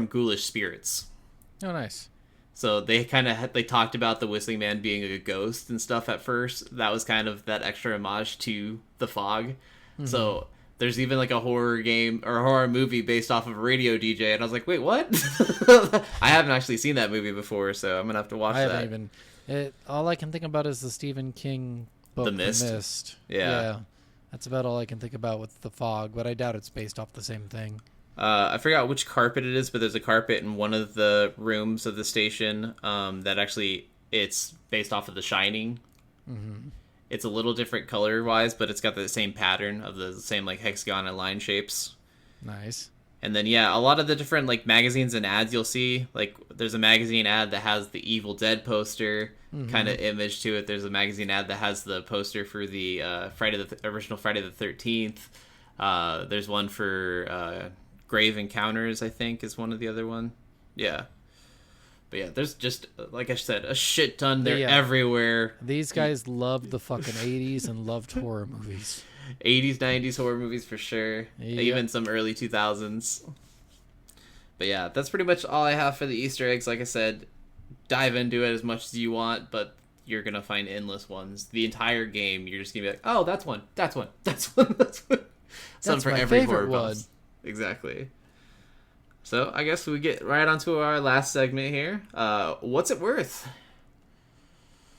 [SPEAKER 2] ghoulish spirits.
[SPEAKER 1] Oh, nice.
[SPEAKER 2] So they kind of they talked about the Whistling Man being a ghost and stuff at first. That was kind of that extra homage to the fog. Mm-hmm. So there's even like a horror game or a horror movie based off of a radio DJ, and I was like, wait, what? I haven't actually seen that movie before, so I'm gonna have to watch that.
[SPEAKER 1] I haven't even. All I can think about is the Stephen King book, The Mist. Yeah, that's about all I can think about with the fog, but I doubt it's based off the same thing.
[SPEAKER 2] I forgot which carpet it is, but there's a carpet in one of the rooms of the station that actually it's based off of The Shining. Mm-hmm. It's a little different color-wise, but it's got the same pattern of the same like hexagon and line shapes.
[SPEAKER 1] Nice.
[SPEAKER 2] And then a lot of the different like magazines and ads you'll see, like there's a magazine ad that has the Evil Dead poster kind of image to it. There's a magazine ad that has the poster for the original Friday the 13th. There's one for Grave Encounters, I think, is one of the other one. Yeah. But yeah, there's just, like I said, a shit ton. They're everywhere.
[SPEAKER 1] These guys loved the fucking 80s and loved horror movies.
[SPEAKER 2] 80s, 90s horror movies for sure. Yep. Even some early 2000s. But yeah, that's pretty much all I have for the Easter eggs. Like I said, dive into it as much as you want, but you're going to find endless ones. The entire game, you're just going to be like, oh, that's one, that's one, that's one, that's one.
[SPEAKER 1] Some for every horror one.
[SPEAKER 2] Exactly. So I guess we get right onto our last segment here. What's it worth?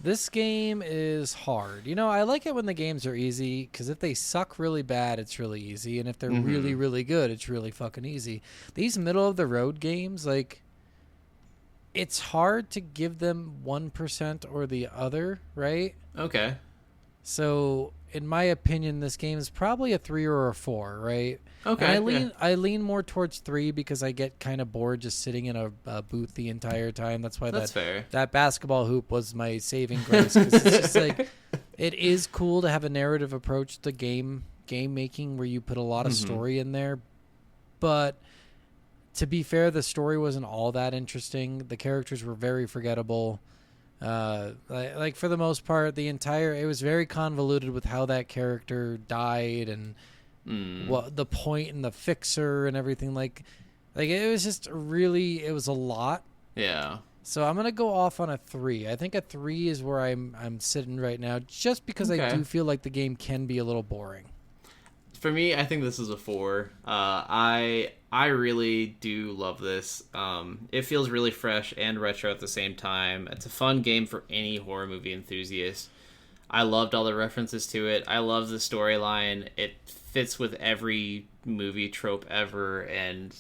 [SPEAKER 1] This game is hard. You know, I like it when the games are easy, because if they suck really bad, it's really easy. And if they're really, really good, it's really fucking easy. These middle-of-the-road games, like, it's hard to give them 1% or the other, right?
[SPEAKER 2] Okay.
[SPEAKER 1] So, in my opinion, this game is probably a 3 or a 4, right?
[SPEAKER 2] Okay.
[SPEAKER 1] And I lean more towards 3 because I get kind of bored just sitting in a booth the entire time. That's why
[SPEAKER 2] fair.
[SPEAKER 1] That basketball hoop was my saving grace. Because it's just like, it is cool to have a narrative approach to game making where you put a lot of story in there. But to be fair, the story wasn't all that interesting. The characters were very forgettable. Like for the most part, it was very convoluted with how that character died and what the point and the fixer and everything. Like it was just it was a lot.
[SPEAKER 2] Yeah.
[SPEAKER 1] So I'm gonna go off on a 3. I think a 3 is where I'm sitting right now, just because I do feel like the game can be a little boring.
[SPEAKER 2] For me, I think this is a 4. I really do love this. It feels really fresh and retro at the same time. It's a fun game for any horror movie enthusiast. I loved all the references to it. I love the storyline. It fits with every movie trope ever, and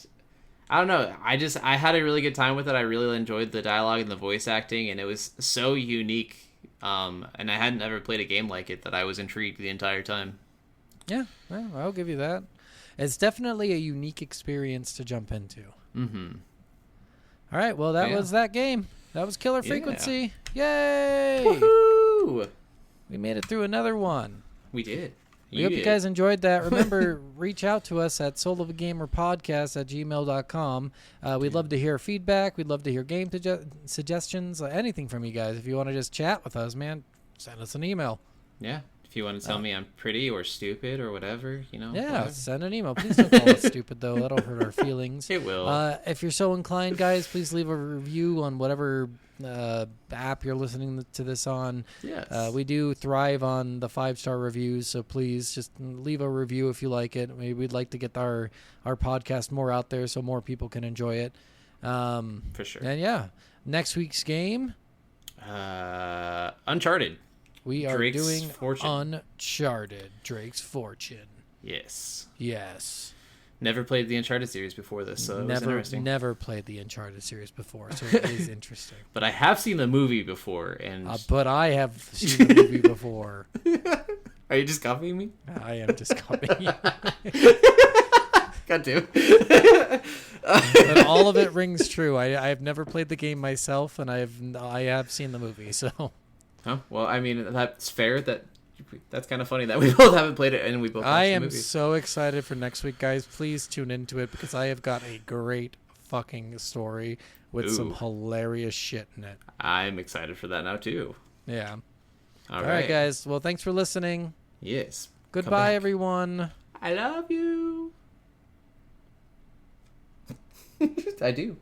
[SPEAKER 2] I don't know. I had a really good time with it. I really enjoyed the dialogue and the voice acting, and it was so unique. And I hadn't ever played a game like it that I was intrigued the entire time.
[SPEAKER 1] Yeah, well, I'll give you that. It's definitely a unique experience to jump into. Mm-hmm. All right, well, that was that game. That was Killer Frequency. Yay!
[SPEAKER 2] Woohoo!
[SPEAKER 1] We made it through another one.
[SPEAKER 2] We did.
[SPEAKER 1] We hope you guys enjoyed that. Remember, reach out to us at soulofagamerpodcast@gmail.com. We'd love to hear feedback. We'd love to hear game suggestions, anything from you guys. If you want to just chat with us, man, send us an email.
[SPEAKER 2] Yeah. If you want to tell me I'm pretty or stupid or whatever,
[SPEAKER 1] Yeah,
[SPEAKER 2] whatever.
[SPEAKER 1] Send an email. Please don't call us stupid, though. That'll hurt our feelings.
[SPEAKER 2] It will.
[SPEAKER 1] If you're so inclined, guys, please leave a review on whatever app you're listening to this on.
[SPEAKER 2] Yes.
[SPEAKER 1] We do thrive on the 5-star reviews, so please just leave a review if you like it. We'd like to get our podcast more out there so more people can enjoy it.
[SPEAKER 2] For sure.
[SPEAKER 1] And next week's game,
[SPEAKER 2] Uncharted.
[SPEAKER 1] We are
[SPEAKER 2] Drake's
[SPEAKER 1] doing
[SPEAKER 2] Fortune.
[SPEAKER 1] Uncharted, Drake's Fortune.
[SPEAKER 2] Yes. Never played the Uncharted series before this, so it was interesting.
[SPEAKER 1] Never played the Uncharted series before, so it is interesting.
[SPEAKER 2] But I have seen the movie before, and
[SPEAKER 1] but I have seen the movie before.
[SPEAKER 2] Are you just copying me?
[SPEAKER 1] I am just copying you.
[SPEAKER 2] Got to.
[SPEAKER 1] But all of it rings true. I have never played the game myself, and I have seen the movie, so.
[SPEAKER 2] Oh, well, I mean, that's fair. That's kind of funny that we both haven't played it and we both watched the movie. I am
[SPEAKER 1] so excited for next week, guys. Please tune into it because I have got a great fucking story with some hilarious shit in it.
[SPEAKER 2] I'm excited for that now, too.
[SPEAKER 1] Yeah. All right, guys. Well, thanks for listening.
[SPEAKER 2] Yes.
[SPEAKER 1] Goodbye, everyone.
[SPEAKER 2] I love you. I do.